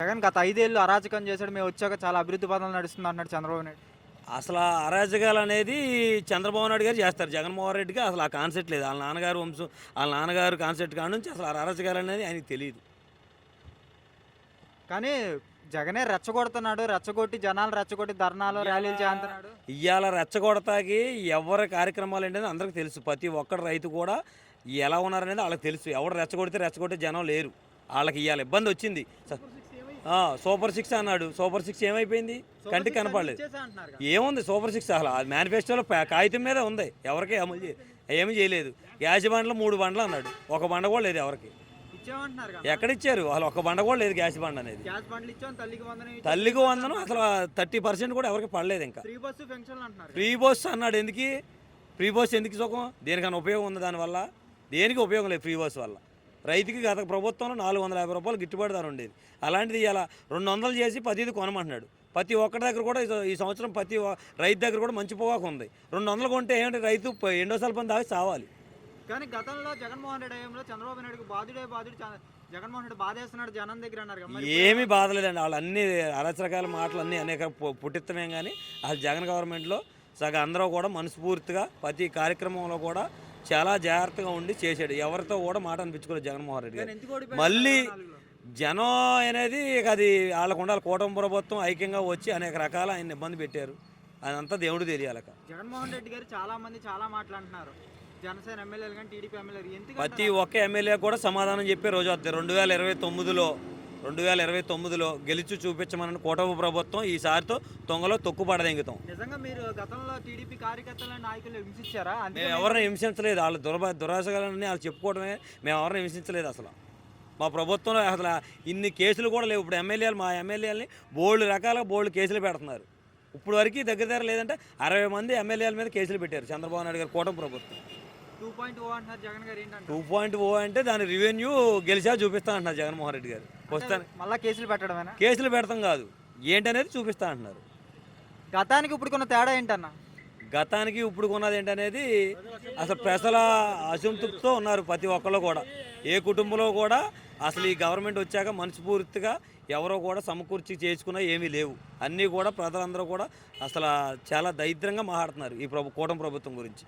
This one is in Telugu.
జగన్ గత 5 ఏళ్ళు అరాచకం చేశాడు. మేము వచ్చాక చాలా అభివృద్ధి పథంలో నడుస్తుంది అంటున్నాడు చంద్రబాబు నాయుడు. అసలు ఆ అరాజకాలు అనేది చంద్రబాబు నాయుడు గారు చేస్తారు. జగన్మోహన్ రెడ్డికి అసలు ఆ కాన్సెప్ట్ లేదు. వాళ్ళ నాన్నగారు వంశం, వాళ్ళ నాన్నగారు కాన్సెప్ట్ కాడ నుంచి అసలు ఆ అరాజకాలు అనేది ఆయనకి తెలియదు. కానీ జగనే రెచ్చగొడుతున్నాడు. రెచ్చగొట్టి జనాలు రెచ్చగొట్టి ధర్నాలు ర్యాలీలు చేస్తున్నాడు. ఇవాళ రెచ్చగొడతాకి ఎవరి కార్యక్రమాలు ఏంటనేది అందరికీ తెలుసు. ప్రతి ఒక్కడు రైతు కూడా ఎలా ఉన్నారనేది వాళ్ళకి తెలుసు. ఎవరు రెచ్చగొడితే జనం లేరు. వాళ్ళకి ఇవాళ ఇబ్బంది వచ్చింది. సూపర్ 6 అన్నాడు. సూపర్ 6 ఏమైపోయింది? కంటికి కనపడలేదు. ఏముంది సూపర్ 6? అసలు అది మేనిఫెస్టోలో కాగితం మీద ఉంది. ఎవరికి అమలు ఏమీ చేయలేదు. గ్యాస్ బండ్లు 3 బండ్లు అన్నాడు. ఒక బండ కూడా లేదు ఎవరికి. ఎక్కడిచ్చారు? అసలు ఒక బండ కూడా లేదు. గ్యాస్ బండ్ అనేది తల్లికి వందనం అసలు 30% కూడా ఎవరికి పడలేదు. ఇంకా ఫ్రీ బస్ అన్నాడు. ఫ్రీ బస్ ఎందుకు సుఖం? దేనికన్నా ఉపయోగం ఉంది దానివల్ల? దేనికి ఉపయోగం లేదు ఫ్రీ బస్ వల్ల. రైతుకి గత ప్రభుత్వంలో 450 రూపాయలు గిట్టుబాటు ధర ఉండేది. అలాంటిది ఇలా 200 చేసి 10 కొనమంటున్నాడు. ప్రతి ఒక్కరి దగ్గర కూడా ఈ సంవత్సరం ప్రతి రైతు దగ్గర కూడా మంచి పొగాకు ఉంది. 200 కొంటే ఏంటంటే రైతు ఎండోసాల పని దాకా చావాలి. కానీ గతంలో జగన్మోహన్ రెడ్డి హయాంలో చంద్రబాబు నాయుడుకి బాధుడు జగన్మోహన్ రెడ్డి బాధేస్తున్నాడు జనం దగ్గర అన్నారు. ఏమీ బాధలేదండి. వాళ్ళు అన్ని అరచరకాల మాటలు అన్నీ అనేక పుట్టిత్తమే. కానీ అసలు జగన్ గవర్నమెంట్లో సగం అందరూ కూడా మనస్ఫూర్తిగా ప్రతి కార్యక్రమంలో కూడా చాలా జాగ్రత్తగా ఉండి చేశాడు. ఎవరితో కూడా మాట అనిపించుకోలేదు జగన్మోహన్ రెడ్డి గారు. మళ్ళీ జనం అనేది అది వాళ్ళకు ఉండాలి. కూటమి ప్రభుత్వం ఐక్యంగా వచ్చి అనేక రకాల ఆయన ఇబ్బంది పెట్టారు. అదంతా దేవుడు తెలియాలక. జగన్మోహన్ రెడ్డి గారు చాలా మంది చాలా మాట్లాడుతున్నారు. జనసేన ఎమ్మెల్యేలు కానీ టీడీపీ ఎమ్మెల్యేలు ప్రతి ఒక్క ఎమ్మెల్యే కూడా సమాధానం చెప్పే రోజు వస్తుంది. 2029లో గెలిచి చూపించమని కూటమి ప్రభుత్వం ఈసారితో తొంగలో తొక్కుపడదెంగుతాం. నిజంగా మీరు గతంలో టీడీపీ కార్యకర్తల నాయకులు హింసించారా? మేము ఎవరిని హింసించలేదు. వాళ్ళు దురాశగాలని వాళ్ళు చెప్పుకోవడమే. మేము ఎవరిని హింసించలేదు. అసలు మా ప్రభుత్వంలో అసలు ఇన్ని కేసులు కూడా లేవు. ఇప్పుడు మా ఎమ్మెల్యేలని బోల్డ్ కేసులు పెడుతున్నారు. ఇప్పుడు వరకు దగ్గర లేదంటే 60 మంది ఎమ్మెల్యేల మీద కేసులు పెట్టారు చంద్రబాబు నాయుడు గారు కూటమి ప్రభుత్వం. 2.0 అంటున్నారు జగన్ గారు. ఏంటంటే 2.0 అంటే దాని రెవెన్యూ గెలిచా చూపిస్తా అంటున్నారు జగన్మోహన్ రెడ్డి గారు. వస్తాను మళ్ళీ కేసులు పెట్టడమేనా? కేసులు పెడతాం కాదు, ఏంటనేది చూపిస్తా అంటున్నారు. గతానికి ఇప్పుడు కొన్న తేడా ఏంటన్నా? గతానికి ఇప్పుడు కొన్నది ఏంటనేది అసలు ప్రజల అసంతృప్తితో ఉన్నారు ప్రతి ఒక్కళ్ళు కూడా. ఏ కుటుంబంలో కూడా అసలు ఈ గవర్నమెంట్ వచ్చాక మనస్ఫూర్తిగా ఎవరో కూడా సమకూర్చి చేసుకున్నా ఏమీ లేవు. అన్నీ కూడా ప్రజలందరూ కూడా అసలు చాలా దరిద్రంగా మాట్లాడుతున్నారు ఈ కూటమి ప్రభుత్వం గురించి.